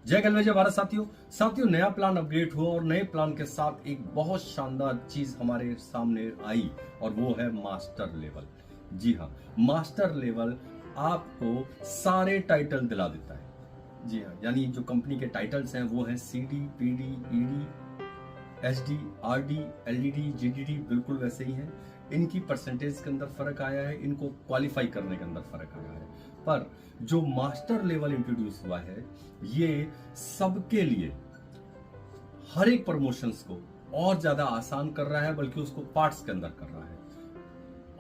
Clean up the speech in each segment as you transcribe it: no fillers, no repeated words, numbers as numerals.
जय गलवे जय भारत साथियों नया प्लान अपग्रेड हुआ और नए प्लान के साथ एक बहुत शानदार चीज हमारे सामने आई और वो है मास्टर लेवल। जी हाँ, मास्टर लेवल आपको सारे टाइटल दिला देता है। जी हाँ, यानी जो कंपनी के टाइटल्स हैं वो हैं CD, PD, ED, SD, RD, LED, GDD, बिल्कुल वैसे ही हैं। इनकी परसेंटेज के अंदर फर्क आया है, इनको क्वालिफाई करने के अंदर फर्क आया है। पर जो मास्टर लेवल इंट्रोड्यूस हुआ है ये सबके लिए हर एक प्रमोशंस को और ज्यादा आसान कर रहा है, बल्कि उसको पार्ट्स के अंदर कर रहा है।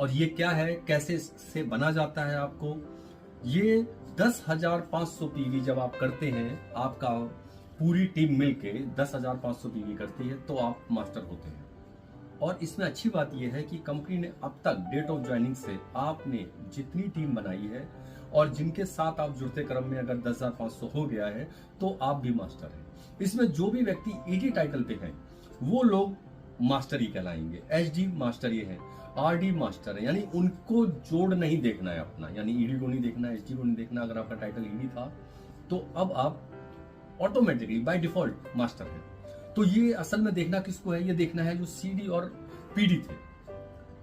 और ये क्या है, कैसे इससे बना जाता है आपको, ये 10,500 पीवी जब आप करते हैं, आपका पूरी टीम मिलके 10,500 पीवी करती है तो आप मास्टर होते हैं। और इसमें अच्छी बात यह है कि कंपनी ने अब तक डेट ऑफ ज्वाइनिंग से आपने जितनी टीम बनाई है और जिनके साथ आप जुड़ते क्रम में अगर 10,500 हो गया है तो आप भी मास्टर हैं। इसमें जो भी व्यक्ति ईडी टाइटल पे हैं वो लोग मास्टर ही कहलाएंगे। एसडी मास्टर ये है, आरडी मास्टर है, यानी उनको जोड़ नहीं देखना है अपना, यानी ईडी को नहीं देखना है, एसडी को नहीं देखना। अगर आपका टाइटल ईडी था तो अब आप ऑटोमेटिकली बाय डिफॉल्ट मास्टर है। तो ये असल में देखना किसको है, ये देखना है जो सीडी और पीडी थे,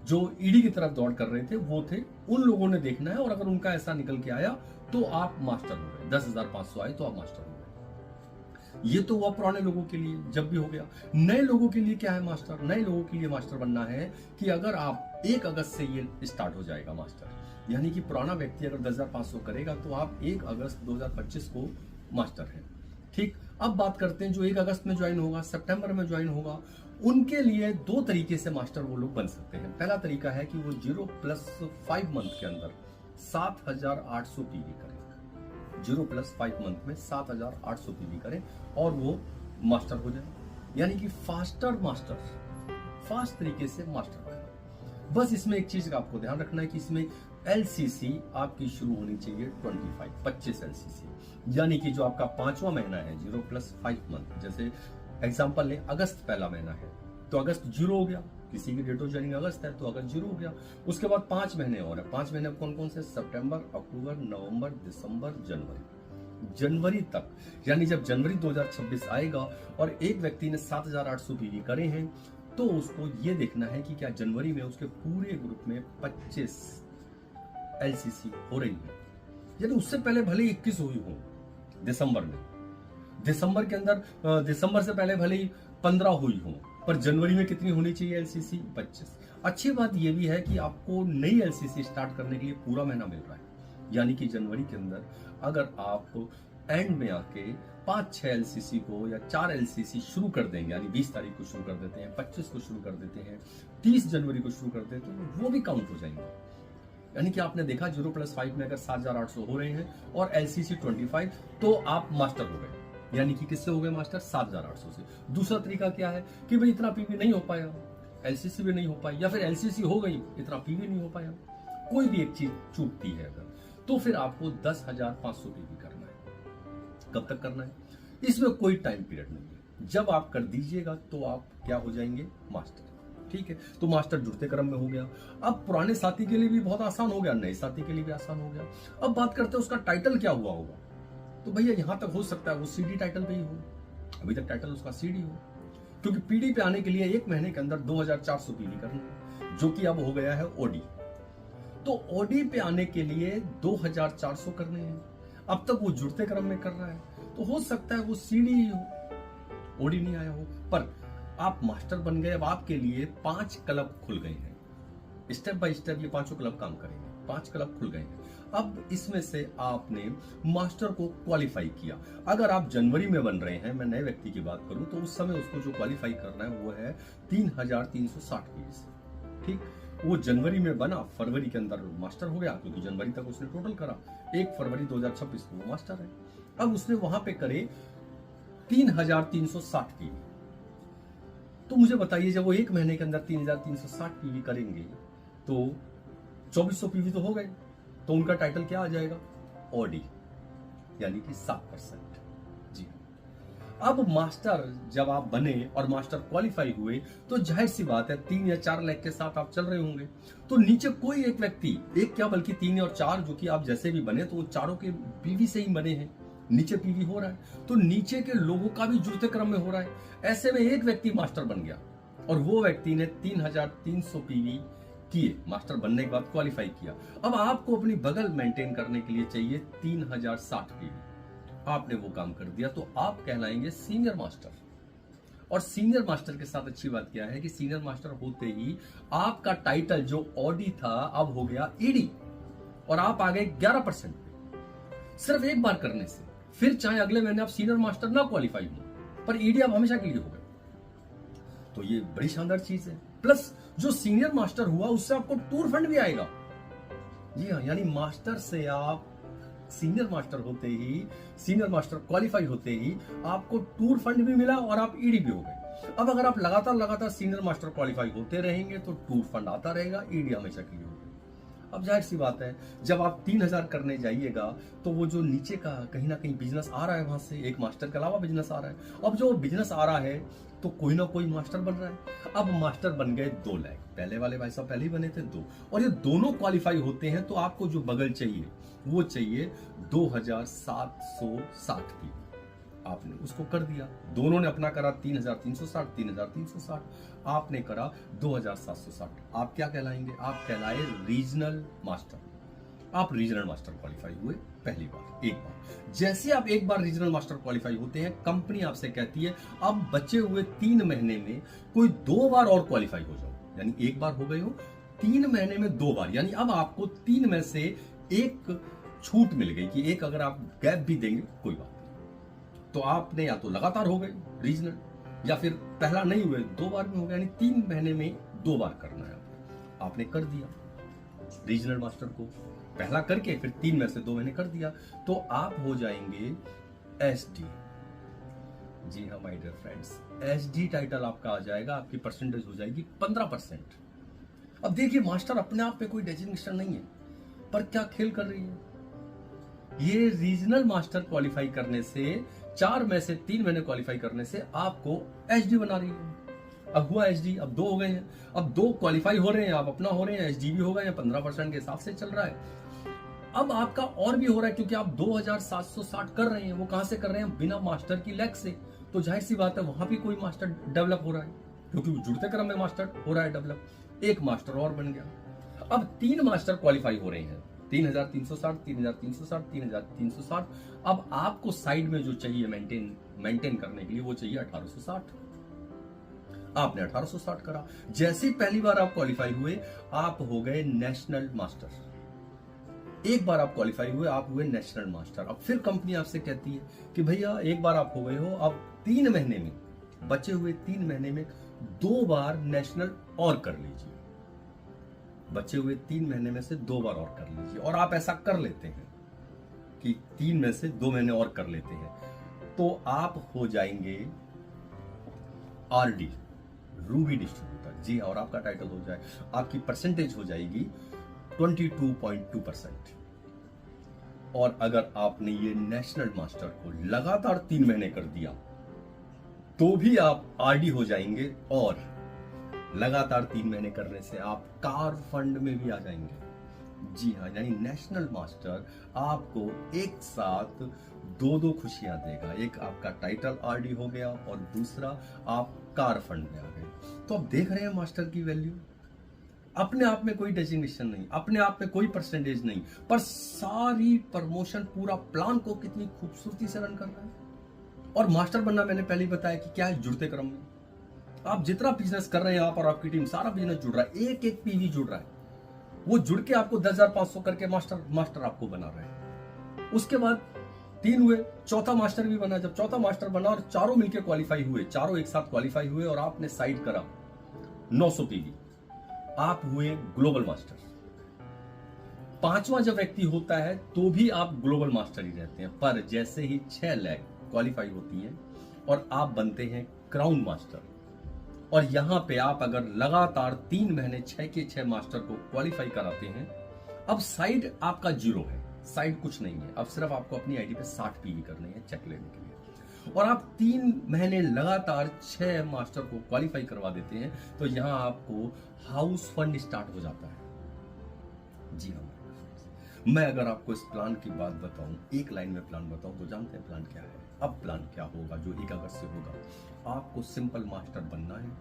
जो ईडी की तरफ दौड़ कर रहे थे वो थे, उन लोगों ने देखना है। और अगर उनका ऐसा निकल के आया तो आप मास्टर हो गए। 10,500 आए तो आप मास्टर हो गए। ये तो हुआ पुराने लोगों के लिए, जब भी हो गया। नए लोगों के लिए क्या है मास्टर? नए लोगों के लिए मास्टर बनना है कि अगर आप 1 अगस्त से ये स्टार्ट हो जाएगा मास्टर, यानी कि पुराना व्यक्ति अगर 10,500 करेगा तो आप 1 अगस्त 2025 को मास्टर हैं। ठीक, अब बात करते हैं जो 1 अगस्त में ज्वाइन होगा, सितंबर में ज्वाइन होगा, उनके लिए 2 तरीके से मास्टर वो लोग बन सकते हैं। पहला तरीका है कि वो 0+5 मंथ के अंदर 7,800 पीवी करें। 0+5 मंथ में 7,800 पीवी करें और वो मास्टर हो जाए, यानी कि फास्टर मास्टर, फास्ट तरीके से मास्टर बने। बस इसमें एक चीज का आपको ध्यान रखना है कि इसमें एलसीसी आपकी शुरू होनी चाहिए 25 एलसीसी, यानी कि जो आपका 5वां महीना है 0+5 मंथ। जैसे एग्जांपल ले, अगस्त पहला महीना है तो अगस्त 0 हो गया, किसी की डेट ऑफ ज्वाइनिंग अगस्त है तो अगस्त 0 हो गया। उसके बाद 5 महीने और है। 5 महीने कौन कौन से? सितंबर, अक्टूबर, नवंबर, दिसंबर, जनवरी तक। यानी जब जनवरी 2026 आएगा और एक व्यक्ति ने 7,800 पीवी करे हैं तो उसको ये देखना है कि क्या जनवरी में उसके पूरे ग्रुप में 25 एलसीसी हो रही है। यानी उससे पहले भले 21 हुई हो दिसंबर में, दिसंबर के अंदर, दिसंबर से पहले भले ही 15 हुई हो, पर जनवरी में कितनी होनी चाहिए एलसीसी? 25। अच्छी बात यह भी है कि आपको नई एलसीसी स्टार्ट करने के लिए पूरा महीना मिल रहा है, यानी कि जनवरी के अंदर अगर आप एंड में आके 5-6 एलसीसी को या 4 एलसीसी शुरू कर देंगे, यानी 20 तारीख को शुरू कर देते हैं, 25 को शुरू कर देते हैं, 30 जनवरी को शुरू कर देते हैं, वो भी काउंट हो जाएंगे। यानी कि आपने देखा 0+5 में अगर 7,800 हो रहे हैं और एलसीसी 25 तो आप मास्टर हो गए। यानी कि किससे हो गए मास्टर? 7,800 से। दूसरा तरीका क्या है कि भाई इतना पीवी नहीं हो पाया, एलसीसी भी नहीं हो पाई, या फिर एलसीसी हो गई इतना पीवी नहीं हो पाया, कोई भी एक चीज चूकती है अगर, तो फिर आपको 10,500 पीवी करना है। कब तक करना है? इसमें कोई टाइम पीरियड नहीं है। जब आप कर दीजिएगा तो आप क्या हो जाएंगे? मास्टर। ठीक है, तो मास्टर जुड़ते क्रम में हो गया। अब पुराने साथी के लिए भी बहुत आसान हो गया, नए साथी के लिए भी आसान हो गया। अब बात करते हैं उसका टाइटल क्या हुआ होगा। तो भैया यहां तक हो सकता है वो सीडी टाइटल पे ही हो, अभी तक टाइटल उसका सीडी हो, क्योंकि पीडी पे आने के लिए 1 महीने के अंदर 2,400 पीडी करना है, जो कि अब हो गया है ओडी। तो ओडी पे आने के लिए 2,400 करने हैं। अब तक वो जुड़ते क्रम में कर रहा है, तो हो सकता है वो सीडी ही हो, ओडी नहीं आया हो। पर आप मास्टर बन गए, अब आपके लिए 5 क्लब खुल गए हैं। स्टेप बाय स्टेप ये 5 क्लब काम करेंगे, 5 क्लब खुल गए हैं। अब इसमें से आपने मास्टर को क्वालिफाई किया। अगर आप जनवरी में बन रहे हैं, मैं नए व्यक्ति की बात करूं, तो उस समय उसको जो क्वालिफाई करना है वो है 3,360 पीवी। ठीक, वो जनवरी में बना, फरवरी के अंदर मास्टर हो गया, क्योंकि जनवरी तक उसने टोटल करा। 1 फरवरी 2026 को वो मास्टर है। अब उसने वहां पे करे 3,360 पीवी। तो मुझे बताइए, जब वो 1 महीने के अंदर 3,360 पीवी करेंगे तो 2,400 पीवी तो हो गए, तो उनका टाइटल क्या आ जाएगा? ओडी, यानी कि 7%। जी, अब मास्टर जब आप बने और मास्टर क्वालिफाई हुए तो जाहिर सी बात है 3 या 4 लाख के साथ आप चल रहे होंगे। तो नीचे कोई एक व्यक्ति, एक क्या बल्कि 3 और 4, जो कि आप जैसे भी बने तो वो चारों के बीवी से ही बने हैं, नीचे पीवी हो रहा है, तो नीचे के लोगों का भी जुड़ते क्रम में हो रहा है। ऐसे में एक व्यक्ति मास्टर बन गया और वो व्यक्ति ने 3300 पीवी किए, मास्टर बनने के बाद क्वालिफाई किया। अब आपको अपनी बगल मेंटेन करने के लिए चाहिए 3060 पीवी। आपने वो काम कर दिया तो आप कहलाएंगे सीनियर मास्टर। और सीनियर मास्टर के साथ अच्छी बात क्या है कि सीनियर मास्टर होते ही आपका टाइटल जो ऑडी था अब हो गया ईडी, और आप आ गए 11% पे सिर्फ एक बार करने से। फिर चाहे अगले महीने आप सीनियर मास्टर ना क्वालिफाई हो, पर ईडी अब हमेशा के लिए हो गए। तो ये बड़ी शानदार चीज है। प्लस जो सीनियर मास्टर हुआ उससे आपको टूर फंड भी आएगा। जी हाँ, यानी मास्टर से आप सीनियर मास्टर होते ही, सीनियर मास्टर क्वालिफाई होते ही आपको टूर फंड भी मिला और आप ईडी भी हो गए। अब अगर आप लगातार सीनियर मास्टर क्वालिफाई होते रहेंगे तो टूर फंड आता रहेगा, ईडी हमेशा के लिए होगी। अब जाहिर सी बात है, जब आप 3000 करने जाइएगा तो वो जो नीचे का कहीं ना कहीं बिजनेस आ रहा है, वहां से एक मास्टर के अलावा बिजनेस आ रहा है। अब जो बिजनेस आ रहा है तो कोई ना कोई मास्टर बन रहा है। अब मास्टर बन गए 2 लाख, पहले वाले भाई साहब पहले ही बने थे 2, और ये दोनों क्वालिफाई होते हैं तो आपको जो बगल चाहिए वो चाहिए 2760 की। आपने उसको कर दिया, दोनों ने अपना करा 3360, 3360, आपने करा 2760। आप क्या कहलाएंगे? आप कहलाए रीजनल मास्टर। आप रीजनल मास्टर क्वालिफाई हुए पहली बार, एक बार। जैसे आप एक बार रीजनल मास्टर क्वालिफाई होते हैं, कंपनी आपसे कहती है अब बचे हुए 3 महीने में कोई 2 बार और क्वालिफाई हो जाओ। यानी एक बार हो गए हो, 3 महीने में 2 बार, यानी अब आपको 3 में से एक छूट मिल गई कि एक अगर आप गैप भी देंगे कोई बात नहीं। तो आपने या तो लगातार हो गए रीजनल, या फिर पहला नहीं हुए 2 बार में हो गया, यानी 3 महीने में 2 बार करना है। आपने कर दिया रीजनल मास्टर को, पहला करके फिर 3 में से 2 महीने कर दिया, तो आप हो जाएंगे एसडी। जी हाँ my dear friends, SD title आपका आ जाएगा, आपकी परसेंटेज हो जाएगी 15%। अब देखिए, मास्टर अपने आप में कोई डेजिग्नेशन नहीं है, पर क्या खेल कर रही है ये रीजनल मास्टर क्वालिफाई करने से, 4 में से 3 महीने क्वालिफाई करने से आपको एसडी बना रही है। अब हुआ एसडी, अब 2 हो गए हैं, अब 2 क्वालिफाई हो रहे हैं, आप अपना हो रहे हैं, एसडी भी हो गए हैं, 15% के हिसाब से चल रहा है। अब आपका और भी हो रहा है क्योंकि आप 2760 कर रहे हैं। वो कहां से कर रहे हैं? बिना मास्टर की लैग से। तो जाहिर सी बात है वहां भी कोई मास्टर डेवलप हो रहा है, क्योंकि जुड़ते क्रम में मास्टर हो रहा है डेवलप। एक मास्टर और बन गया। अब 3 मास्टर क्वालिफाई हो रहे हैं, 3360, 3360, 3360। अब आपको साइड में जो चाहिए मेंटेन करने के लिए वो चाहिए 1860। आपने 1860 करा। जैसे पहली बार आप क्वालिफाई हुए, आप हो गए नेशनल मास्टर। एक बार आप क्वालिफाई हुए, आप हुए नेशनल मास्टर। अब फिर कंपनी आपसे कहती है कि भैया एक बार आप हो गए हो, अब 3 महीने में, बचे हुए 3 महीने में 2 बार नेशनल और कर लीजिए। बचे हुए 3 महीने में से 2 बार और कर लीजिए। और आप ऐसा कर लेते हैं कि 3 में से 2 महीने और कर लेते हैं, तो आप हो जाएंगे आरडी, रूबी डिस्ट्रीब्यूटर। जी, और आपका टाइटल हो जाए, आपकी परसेंटेज हो जाएगी 22.2%। और अगर आपने ये नेशनल मास्टर को लगातार 3 महीने कर दिया तो भी आप आरडी हो जाएंगे, और लगातार 3 महीने करने से आप कार फंड में भी आ जाएंगे। जी हाँ, यानी नेशनल मास्टर आपको एक साथ 2 खुशियां देगा। एक आपका टाइटल आरडी हो गया और दूसरा आप कार फंड में आ गए। तो आप देख रहे हैं मास्टर की वैल्यू। अपने आप में कोई डेजिग्नेशन नहीं, अपने आप में कोई परसेंटेज नहीं, पर सारी प्रमोशन, पूरा प्लान को कितनी खूबसूरती से रन कर रहा है। और मास्टर बनना मैंने पहले ही बताया कि क्या है, जुड़ते क्रम में। आप जितना बिजनेस कर रहे हैं, आप और आपकी टीम, सारा बिजनेस जुड़ रहा है, एक एक पीवी जुड़ रहा है। वो जुड़ के आपको 10,500 करके मास्टर आपको बना रहे हैं। उसके बाद 3 हुए, चौथा मास्टर भी बना। जब चौथा मास्टर बना और चारों मिलकर क्वालिफाई हुए, चारों एक साथ क्वालिफाई हुए, और आपने साइड करा 900 पीवी, आप हुए ग्लोबल मास्टर। 5वां जब व्यक्ति होता है तो भी आप ग्लोबल मास्टर ही रहते हैं, पर जैसे ही 6 लाख क्वालिफाई होती हैं और आप बनते हैं क्राउन मास्टर, और यहां पे आप अगर लगातार 3 महीने 6 के 6 मास्टर को क्वालिफाई कराते हैं, अब साइड आपका 0 है, साइड कुछ नहीं है। अब सिर्फ आपको अपनी आईडी पे 60 पीवी करने हैं चेक लेने के लिए, और आप 3 महीने लगातार 6 मास्टर को क्वालिफाई करवा देते हैं, तो यहां आपको हाउस फंड स्टार्ट हो जाता है। जी हाँ, मैं अगर आपको इस प्लान की बात बताऊं, एक लाइन में प्लान बताऊं, तो जानते हैं प्लान क्या है? अब प्लान क्या होगा जो 1 अगस्त से होगा? आपको सिंपल मास्टर बनना है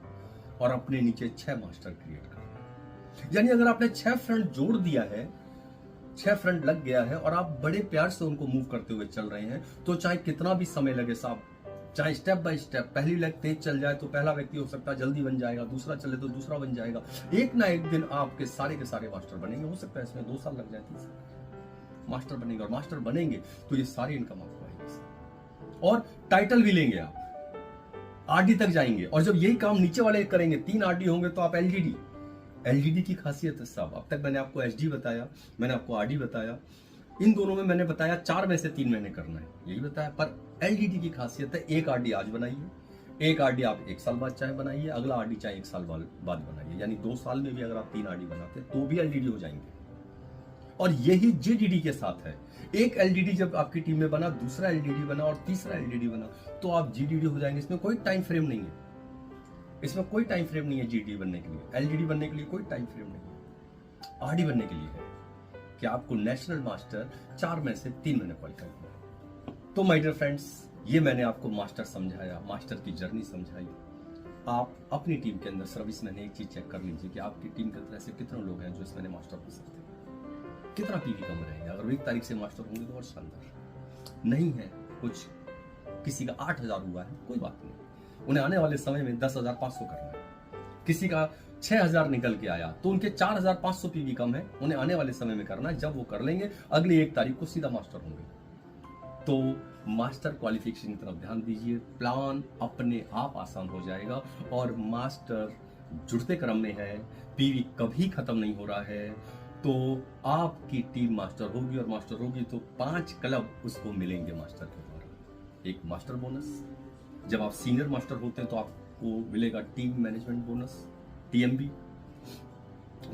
और अपने नीचे 6 मास्टर क्रिएट करना है। यानी अगर आपने 6 फ्रेंड जोड़ दिया है, 6 फ्रेंड लग गया है और आप बड़े प्यार से उनको मूव करते हुए चल रहे हैं, तो चाहे कितना भी समय लगे साहब, चाहे स्टेप बाय स्टेप, पहली लेग तेज चल जाए तो पहला व्यक्ति हो सकता है जल्दी बन जाएगा, दूसरा चले तो दूसरा बन जाएगा, एक ना एक दिन आपके सारे के सारे मास्टर बनेंगे। हो सकता है इसमें 2 साल लग जाए, 3 साल मास्टर बनेंगे, और मास्टर बनेंगे तो ये सारी इनकम आपको आएगी और टाइटल भी लेंगे आप, आरडी तक जाएंगे। और जब यही काम नीचे वाले करेंगे, 3 आरडी होंगे तो आप एलडीडी की खासियत है साहब। अब तक मैंने आपको एचडी बताया, मैंने आपको आरडी बताया, इन दोनों में मैंने बताया 4 में से 3 महीने करना है, यही बताया। पर एलडीडी की खासियत है, एक आरडी आज बनाइए, एक आरडी आप 1 साल बाद चाहे बनाइए, अगला आरडी चाहे 1 साल बाद बनाइए, यानी 2 साल में भी अगर आप 3 आरडी बनाते तो भी एलडीडी हो जाएंगे। और यही जीडीडी के साथ है, एक एलडीडी जब आपकी टीम में बना, दूसरा एलडीडी बना और तीसरा एलडीडी बना, तो आप जीडीडी हो जाएंगे। इसमें कोई टाइम फ्रेम नहीं है, इसमें कोई टाइम फ्रेम नहीं है जीडीडी बनने के लिए, एलडीडी बनने के लिए कोई टाइम फ्रेम नहीं है। आरडी बनने के लिए है कि आपको नेशनल मास्टर 4 में से 3 महीने क्वालिफाई करना। तो माय डियर फ्रेंड्स, ये मैंने आपको मास्टर समझाया, मास्टर की जर्नी समझाई। आप अपनी टीम के अंदर सर्विस में एक चीज चेक कर लीजिए कि आपकी टीम के अंदर ऐसे कितने लोग हैं जो इस महीने मास्टर हो सकते हैं, कितना पीवी कम रहेगा। अगर 1 तारीख से मास्टर होंगे तो और शानदार। नहीं है कुछ, किसी का 8,000 हुआ है, कोई बात नहीं, उन्हें आने वाले समय में 10,500 करना है। किसी का 6,000 निकल के आया तो उनके 4,500 पीवी कम है, उन्हें आने वाले समय में करना है। जब वो कर लेंगे अगली 1 तारीख को सीधा मास्टर होंगे। तो मास्टर क्वालिफिकेशन की तरफ ध्यान दीजिए, प्लान अपने आप आसान हो जाएगा। और मास्टर जुड़ते क्रम में है, पीवी कभी खत्म नहीं हो रहा है। तो आपकी टीम मास्टर होगी, और मास्टर होगी तो 5 क्लब उसको मिलेंगे मास्टर के द्वारा। एक मास्टर बोनस, जब आप सीनियर मास्टर होते हैं तो आपको मिलेगा टीम मैनेजमेंट बोनस, टीएमबी।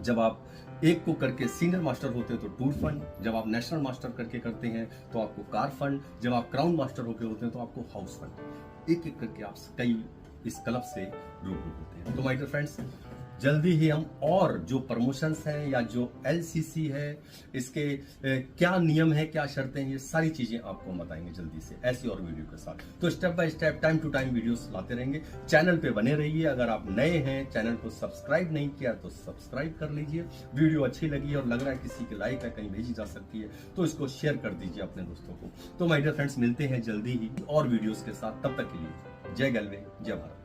जब आप एक को करके सीनियर मास्टर होते हैं तो टूर फंड, जब आप नेशनल मास्टर करके करते हैं तो आपको कार फंड, जब आप क्राउन मास्टर होके होते हैं तो आपको हाउस फंड। एक एक करके आप कई इस क्लब से रूबरू होते हैं। तो माय डियर फ्रेंड्स, जल्दी ही हम और जो प्रमोशंस हैं या जो एलसीसी है, इसके क्या नियम है, क्या शर्तें हैं, ये सारी चीजें आपको बताएंगे जल्दी से ऐसी और वीडियो के साथ। तो step by step, time to time videos लाते रहेंगे। चैनल पे बने रहिए। अगर आप नए हैं, चैनल को सब्सक्राइब नहीं किया तो सब्सक्राइब कर लीजिए। वीडियो अच्छी लगी और लग रहा है किसी की लाइक है, कहीं भेजी जा सकती है, तो इसको शेयर कर दीजिए अपने दोस्तों को। तो माय डियर फ्रेंड्स, मिलते हैं जल्दी ही और वीडियोस के साथ। तब तक के लिए जय गलवे, जय भारत।